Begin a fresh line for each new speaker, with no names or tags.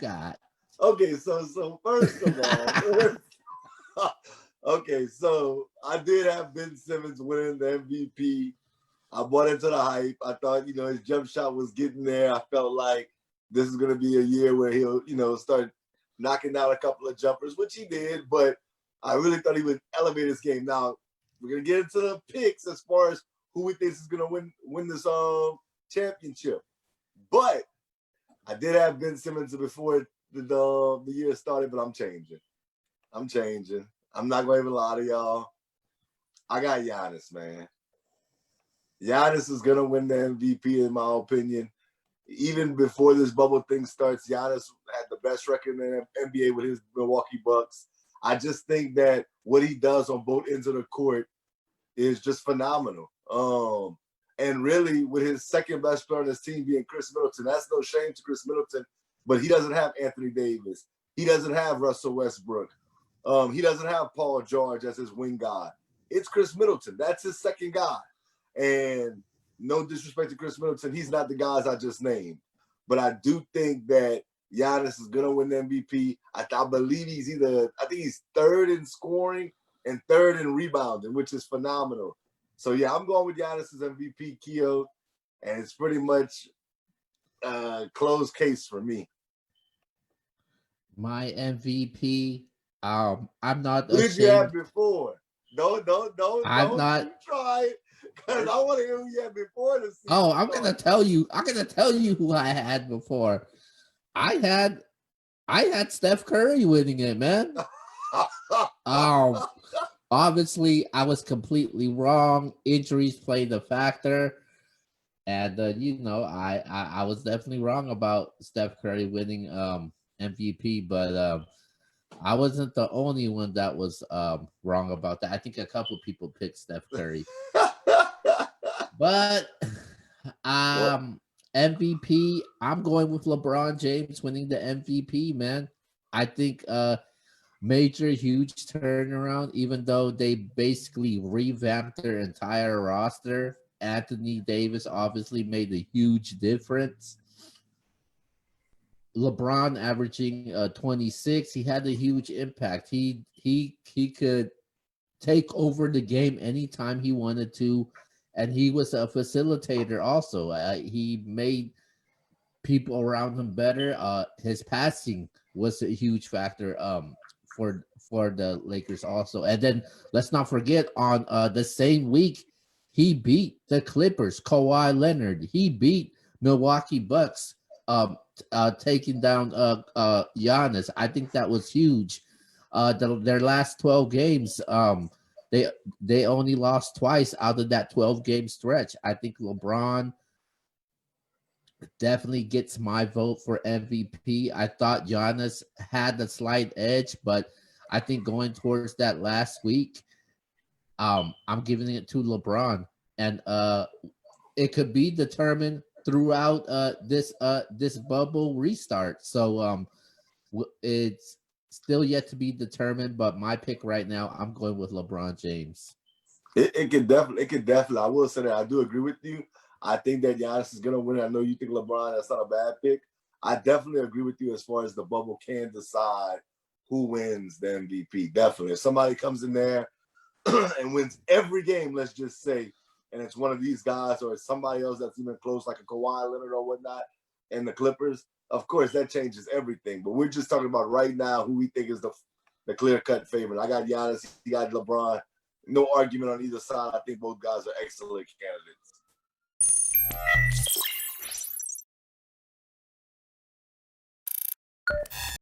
got?
Okay, so first of all, okay, so I did have Ben Simmons winning the MVP. I bought into the hype. I thought, his jump shot was getting there. I felt like this is going to be a year where he'll, start knocking down a couple of jumpers, which he did. But I really thought he would elevate his game. Now, we're going to get into the picks as far as who we think is going to win this championship. But I did have Ben Simmons before the year started, but I'm changing. I'm not going to even lie to y'all. I got Giannis, man. Giannis is going to win the MVP, in my opinion. Even before this bubble thing starts, Giannis had the best record in the NBA with his Milwaukee Bucks. I just think that what he does on both ends of the court is just phenomenal. And really, with his second best player on his team being Chris Middleton, that's no shame to Chris Middleton, but he doesn't have Anthony Davis. He doesn't have Russell Westbrook. He doesn't have Paul George as his wing guy. It's Chris Middleton. That's his second guy. And no disrespect to Chris Middleton, he's not the guys I just named. But I do think that Giannis is going to win the MVP. I believe he's third in scoring and third in rebounding, which is phenomenal. So, yeah, I'm going with Giannis as MVP, Keo, and it's pretty much a closed case for me.
My MVP, I'm not
Who
ashamed.
did you have before? Don't
I'm not.
You try it, because I want to hear who you had before the season.
Oh, I'm gonna tell you who I had before. I had Steph Curry winning it, man. Obviously, I was completely wrong. Injuries played a factor, and I was definitely wrong about Steph Curry winning MVP. But I wasn't the only one that was wrong about that. I think a couple people picked Steph Curry, but MVP, I'm going with LeBron James winning the MVP, man. I think major, huge turnaround, even though they basically revamped their entire roster. Anthony Davis obviously made a huge difference. LeBron averaging 26, he had a huge impact. He could take over the game anytime he wanted to, and he was a facilitator also. He made people around him better. His passing was a huge factor for the Lakers also. And then let's not forget, on the same week, he beat the Clippers, Kawhi Leonard. He beat Milwaukee Bucks, taking down Giannis. I think that was huge. Their last 12 games, they only lost twice out of that 12-game stretch. I think LeBron definitely gets my vote for MVP. I thought Giannis had the slight edge, but I think going towards that last week, I'm giving it to LeBron, and it could be determined throughout this bubble restart. So it's still yet to be determined, but my pick right now, I'm going with LeBron James.
It could definitely. I will say that I do agree with you. I think that Giannis is going to win. I know you think LeBron, that's not a bad pick. I definitely agree with you as far as the bubble can decide who wins the MVP. Definitely. If somebody comes in there and wins every game, let's just say, and it's one of these guys or it's somebody else that's even close, like a Kawhi Leonard or whatnot, and the Clippers, of course, that changes everything. But we're just talking about right now who we think is the clear-cut favorite. I got Giannis. He got LeBron. No argument on either side. I think both guys are excellent candidates.